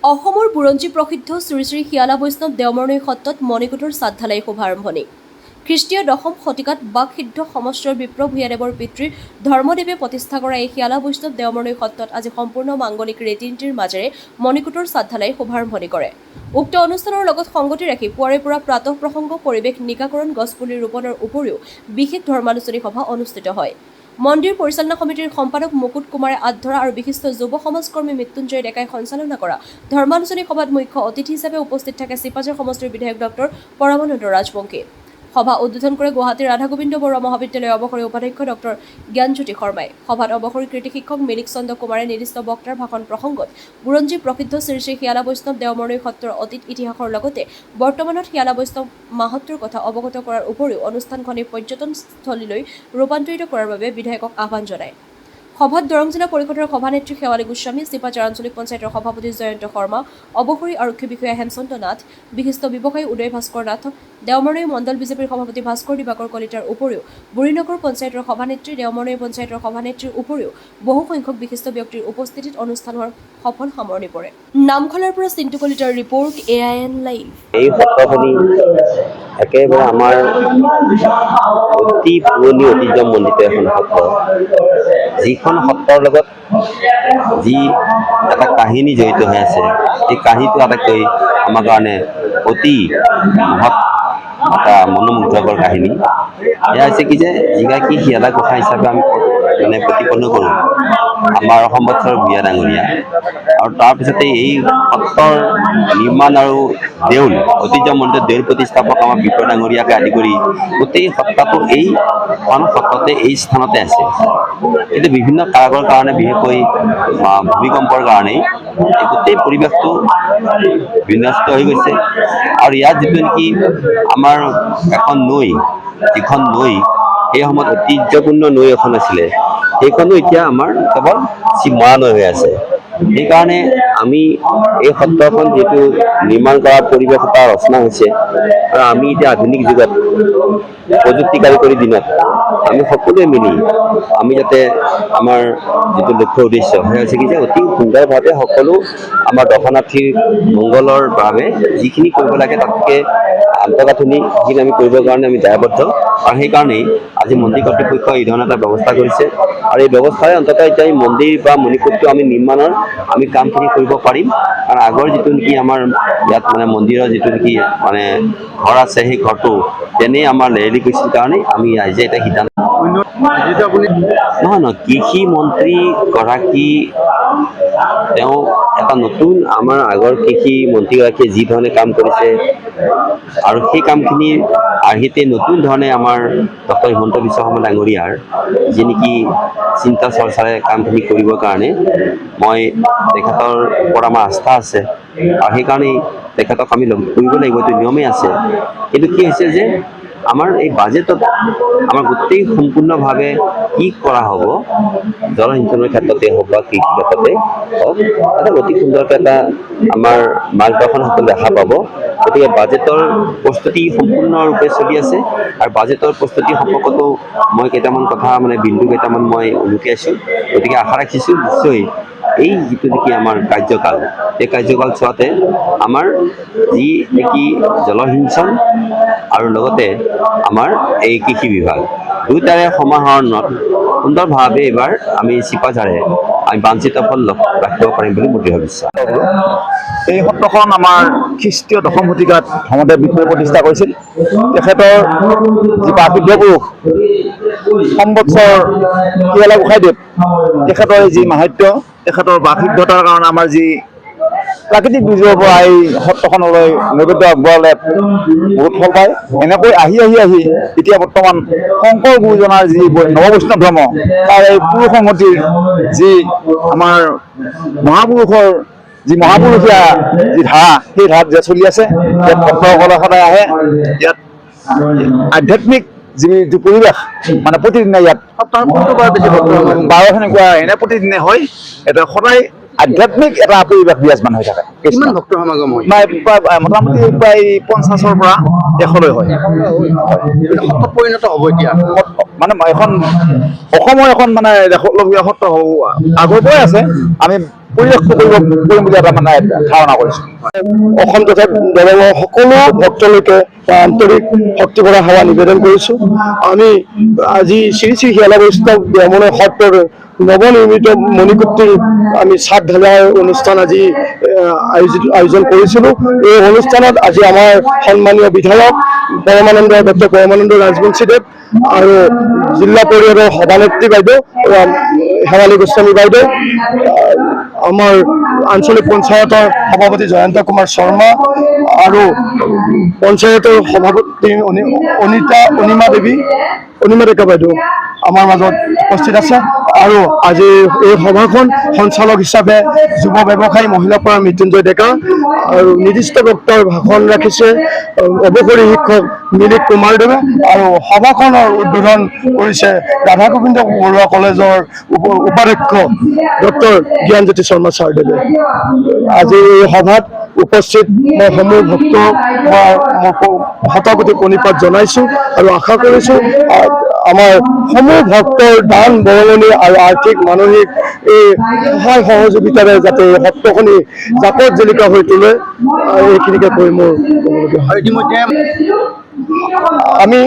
অসমৰ বুৰঞ্জী প্ৰসিদ্ধ শ্ৰী শ্ৰী শিয়ালা বৈষ্ণৱ দেওমৰনৈ সত্ৰত মণিকূটৰ শ্ৰাদ্ধালাই শুভাৰম্ভণি। খ্ৰীষ্টীয় দশম শতিকাত বাকসিদ্ধ সমস্তৰ বিপ্ৰ ভূঞাদেৱৰ পিতৃ ধৰ্মদেৱে প্ৰতিষ্ঠা কৰা এই শিয়ালা বৈষ্ণৱ দেওমৰনৈ সত্ৰত আজি সম্পূৰ্ণ মাংগলিক ৰীতি নীতিৰ মাজেৰে মণিকূটৰ শ্ৰাদ্ধালাই শুভাৰম্ভণি কৰে। উক্ত অনুষ্ঠানৰ লগত সংগতি ৰাখি পুৱাৰে পৰা প্ৰাতঃ প্ৰসংগ পৰিৱেশ নিকাকৰণ গছপুলি ৰোপণৰ উপৰিও বিশেষ ধৰ্মালোচনী সভা অনুষ্ঠিত হয়। মন্দিৰ পৰিচালনা সমিতিৰ সম্পাদক মুকুট কুমাৰে আধৰা আৰু বিশিষ্ট যুৱ সমাজকৰ্মী মৃত্যুঞ্জয় ডেকাই সঞ্চালনা কৰা ধৰ্মালোচনী সভাত মুখ্য অতিথি হিচাপে উপস্থিত থাকে চিপাঝাৰ সমষ্টিৰ বিধায়ক ডক্টৰ পৰমানন্দ ৰাজবংশী। সভা উদ্বোধন কৰে গুৱাহাটীৰ ৰাধা গোবিন্দ বৰুৱা মহাবিদ্যালয়ৰ অৱসৰী উপাধ্যক্ষ ডক্টৰ জ্ঞানজ্যোতি শৰ্মাই। সভাত অৱসৰী কৃতি শিক্ষক মিলিক চন্দ্ৰ কুমাৰে নিৰ্দিষ্ট বক্তাৰ ভাষণ প্ৰসংগত বুৰঞ্জী প্ৰসিদ্ধ শ্ৰী শ্ৰী শিয়ালা বৈষ্ণৱ দেওমৰনৈ সত্ৰৰ অতীত ইতিহাসৰ লগতে বৰ্তমানত শিয়ালা বৈষ্ণৱ মাহাত্ম্যৰ কথা অৱগত কৰাৰ উপৰিও অনুষ্ঠানখনি পৰ্যটনস্থলীলৈ ৰূপান্তৰিত কৰাৰ বাবে বিধায়কক আহ্বান জনায়। সভাত দৰং জিলা পৰিষদৰ সভানেত্ৰী শেৱালী গোস্বামী, চিপাঝাৰ আঞ্চলিক পঞ্চায়তৰ সভাপতি জয়ন্ত শৰ্মা, অৱসৰী আৰক্ষী বিষয়া হেমচন্দ্ৰ নাথ, বিশিষ্ট ব্যৱসায়ী উদয় ভাস্কৰ নাথ, দেওমৰনৈ মণ্ডল বিজেপিৰ সভাপতি ভাস্কৰ দিবাকৰ কলিতাৰ উপৰিও বুঢ়ীনগৰ পঞ্চায়তৰ সভানেত্ৰী, দেওমৰনৈ পঞ্চায়তৰ সভানেত্ৰীৰ উপৰিও বহু সংখ্যক বিশিষ্ট ব্যক্তিৰ উপস্থিতিত অনুষ্ঠানৰ সফল সামৰণি পৰে। নামখলাৰ পৰা চিন্তু কলিতাৰ ৰিপৰ্ট, AIN লাইভ। এই সত্ৰখনি একেবাৰে আমাৰ অতি পুৰণি ঐতিহ্যমণ্ডিত এখন সত্ৰ, যিখন সত্ৰৰ লগত যি এটা কাহিনী জড়িত হৈ আছে, এই কাহিনীটো আটাইতকৈ আমাৰ কাৰণে অতি মহৎ এটা মনোমুগ্ধকৰ কাহিনী। এয়া হৈছে কি যে যিগৰাকী শিয়ালা গোঁসাই হিচাপে আমি প্ৰতিপন্ন কৰোঁ আমাৰ সম্বৎসৰ ভূঞা ডাঙৰীয়া, আৰু তাৰপিছতে এই সত্ৰৰ নিৰ্মাণ আৰু দেউল ঐতিহ্যমণ্ডিত দেউল প্ৰতিষ্ঠাপক আমাৰ বিপ্ৰ ডাঙৰীয়াকে আদি কৰি গোটেই সত্ৰটো এইখন সত্ৰতে এই স্থানতে আছে। কিন্তু বিভিন্ন কাৰকৰ কাৰণে, বিশেষকৈ ভূমিকম্পৰ কাৰণেই এই গোটেই পৰিৱেশটো বিনষ্ট হৈ গৈছে। আৰু ইয়াত যিটো নেকি আমাৰ এখন নৈ, যিখন নৈ সেই সময়ত ঐতিহ্যপূৰ্ণ নৈ এখন আছিলে, সেইখনো এতিয়া আমাৰ কেৱল মৰা নৈ হৈ আছে। সেইকাৰণে আমি এই সত্ৰখন যিহেতু নিৰ্মাণ কৰাৰ পৰিৱেশ এটা ৰচনা হৈছে, আৰু আমি এতিয়া আধুনিক যুগত প্ৰযুক্তি কাৰিকৰী দিনত আমি সকলোৱে মিলি আমি যাতে আমাৰ যিটো লক্ষ্য উদ্দেশ্য সেয়া হৈছে কি যে অতি সুন্দৰভাৱে সকলো আমাৰ দৰ্শনাৰ্থীৰ মংগলৰ বাবে যিখিনি কৰিব লাগে তাতকৈ আন্তঃগাঁথনি যিখিনি আমি কৰিবৰ কাৰণে আমি দায়বদ্ধ। আৰু সেইকাৰণেই আজি মন্দিৰ কৰ্তৃপক্ষই এই ধৰণৰ এটা ব্যৱস্থা কৰিছে, আৰু এই ব্যৱস্থাৰে অন্ততঃ এতিয়া এই মন্দিৰ বা মণিকূটটো আমি নিৰ্মাণৰ আমি কামখিনি কৰিব পাৰিম। কাৰণ আগৰ যিটো নেকি আমাৰ ইয়াত মন্দিৰৰ যিটো নেকি ঘৰ আছে, সেই ঘৰটো তেনেই আমাৰ লেৰেলি গৈছিল কাৰণে আমি ৰাইজে এটা সিদ্ধান্ত নহয় কৃষি মন্ত্ৰী গৰাকী তেওঁ এটা নতুন আমাৰ আগৰ কৃষি মন্ত্ৰীগৰাকীয়ে যি ধৰণে কাম কৰিছে আৰু সেই কামখিনিৰ আৰ্হিতে নতুন ধৰণে আমাৰ ডক্টৰ হিমন্ত বিশ্ব শৰ্মা ডাঙৰীয়াৰ যি নেকি চিন্তা চৰ্চাৰে কামখিনি কৰিবৰ কাৰণে মই তেখেতৰ ওপৰত আমাৰ আস্থা আছে, আৰু সেইকাৰণেই তেখেতক আমি লগ কৰিব লাগিব, এইটো নিয়মেই আছে। কিন্তু কি হৈছে যে আমাৰ এই বাজেটত আমাৰ গোটেই সম্পূৰ্ণভাৱে কি কৰা হ'ব, জলসিঞ্চনৰ ক্ষেত্ৰতে হওক বা কৃষি ক্ষেত্ৰতে হওক, এটা অতি সুন্দৰকৈ এটা আমাৰ মাৰ্গদৰ্শন সকলো দেখা পাব। গতিকে বাজেটৰ প্ৰস্তুতি সম্পূৰ্ণৰূপে চলি আছে, আৰু বাজেটৰ প্ৰস্তুতি সম্পৰ্কতো মই কেইটামান কথা বিন্দু কেইটামান মই উলুকিয়াইছোঁ। গতিকে আশা ৰাখিছোঁ নিশ্চয় এই যিটো নেকি আমাৰ কাৰ্যকাল, এই কাৰ্যকাল চোৱাতে আমাৰ যি নেকি জলসিঞ্চন আৰু লগতে আমাৰ এই কৃষি বিভাগ দুয়োটাৰে সমাহৰণত সুন্দৰভাৱে এইবাৰ আমি চিপাঝাৰে আমি বাঞ্ছিত ফল ৰাখিব পাৰিম বুলি মোৰ দৃঢ় বিশ্বাস। এই সত্ৰখন আমাৰ খ্ৰীষ্টীয় দশম শতিকাত ধৰ্মদেৱ বিপ্ৰই প্ৰতিষ্ঠা কৰিছিল। তেখেতৰ যি প্ৰাকৃত পুৰুষ সম্বৎসৰ শিয়ালা গোসাঁইদেৱ, তেখেতৰ যি মাহাত্য, তেখেতৰ বাকসিদ্ধতাৰ কাৰণে আমাৰ যি প্ৰাকৃতিক দুৰ্যোগৰ পৰা এই সত্ৰখনলৈ নৈবেদ্য আগবঢ়ালে বহুত ফল পায়। এনেকৈ আহি এতিয়া বৰ্তমান শংকৰ গুৰুজনাৰ যি নৱবৈষ্ণৱ ধৰ্ম, তাৰ এই পুৰুষ সংহতিৰ যি আমাৰ মহাপুৰুষৰ যি মহাপুৰুষীয়া যি ধাৰা, সেই ধাৰাত যে চলি আছে, ইয়াত ভক্তসকলে সদায় আহে। ইয়াত আধ্যাত্মিক যিটো পৰিৱেশ প্ৰতিদিনে ইয়াত বাৰ সেনেকুৱা এনে প্ৰতিদিনে হয়, এটা সদায় আধ্যাত্মিক এটা পৰিৱেশ বিৰাজমান হৈ থাকে। কিমান ভক্তৰ সমাগম হয়? মোটামুটি প্ৰায় 50ৰ পৰা 100লৈ হয়। সত্ৰত পৰিণত হ'ব এতিয়া এখন অসমৰ এখন লেখতলগীয়া সত্ৰ আগৰ পৰাই আছে। আমি পৰিৱেশটো কৰিম বুলি এটা মানে ধাৰণা কৰিছোঁ। অসম তথা দৰঙৰ সকলো ভক্তলৈকে আন্তৰিক ভক্তি ভৰা সেৱা নিবেদন কৰিছোঁ। আমি আজি শ্ৰী শ্ৰী শিয়ালা বৈষ্ণৱ ব্ৰাহ্মণৰ সত্ৰৰ নৱনিৰ্মিত মণিকূটীৰ আমি চাট ঢালাইৰ অনুষ্ঠান আজি আয়োজন কৰিছিলোঁ। এই অনুষ্ঠানত আজি আমাৰ সন্মানীয় বিধায়ক ডক্টৰ পৰমানন্দ ৰাজবংশীদেৱ আৰু জিলা পৰিষদৰ সভানেত্ৰী বাইদেউ শেৱালী গোস্বামী বাইদেউ, আমাৰ আঞ্চলিক পঞ্চায়তৰ সভাপতি জয়ন্ত কুমাৰ শৰ্মা আৰু পঞ্চায়তৰ সভাপতি অনিমা ডেকা বাইদেউ আমাৰ মাজত উপস্থিত আছে। আৰু আজি এই সভাখন সঞ্চালক হিচাপে যুৱ ব্যৱসায়ী মহিলা পৰা মৃত্যুঞ্জয় ডেকা আৰু নিৰ্দিষ্ট বক্তাৰ ভাষণ ৰাখিছে অৱসৰী শিক্ষক মিলিক কুমাৰদেৱে আৰু সভাখনৰ উদ্বোধন কৰিছে ৰাধা গোবিন্দ বৰুৱা কলেজৰ উপাধ্যক্ষ ডক্টৰ জ্ঞানজ্যোতি শৰ্মা ছাৰদেৱে। আজি এই সভাত উপস্থিত মই সমূহ ভক্তক শতকোটি প্ৰণিপাত জনাইছোঁ আৰু আশা কৰিছোঁ আমাৰ সমূহ ভক্তৰ দান বৰঙণি আৰু আৰ্থিক মানসিক এই সহায় সহযোগিতাৰে যাতে এই সত্ৰখনি জাকত জিলিকা হৈ তোলে, এইখিনিকে কৈ মোৰ ক'বলগীয়া হয়। ইতিমধ্যে আমি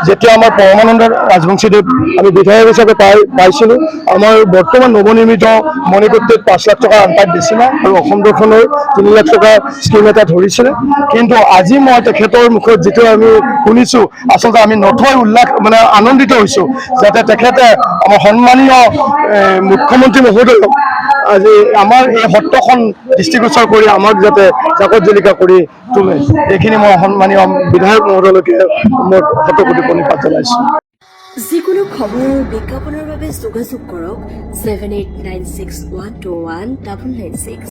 যেতিয়া আমাৰ পৰমানন্দ ৰাজবংশীদেৱ আমি বিধায়ক হিচাপে পাইছিলোঁ, আমাৰ বৰ্তমান নৱনিৰ্মিত মণিকূটীত 5 লাখ টকা আনপাত দিছিলে আৰু অসম দৰ্শনৰ 3 লাখ টকা স্কিম এটা ধৰিছিলে। কিন্তু আজি মই তেখেতৰ মুখত যিটো আমি শুনিছোঁ, আচলতে আমি নথৈ আনন্দিত হৈছোঁ যাতে তেখেতে আমাৰ সন্মানীয় মুখ্যমন্ত্ৰী মহোদয়ক আজি আমাৰ এই সত্ৰখন দৃষ্টিগোচৰ কৰি আমাক যাতে জাকত জিলিকা কৰি তোলে, এইখিনি মই সন্মানীয় বিধায়ক মহোদয়লৈকে মই শতকোটি প্ৰণিপাত জনাইছোঁ। যিকোনো খবৰ আৰু বিজ্ঞাপনৰ বাবে যোগাযোগ কৰক 7896121996।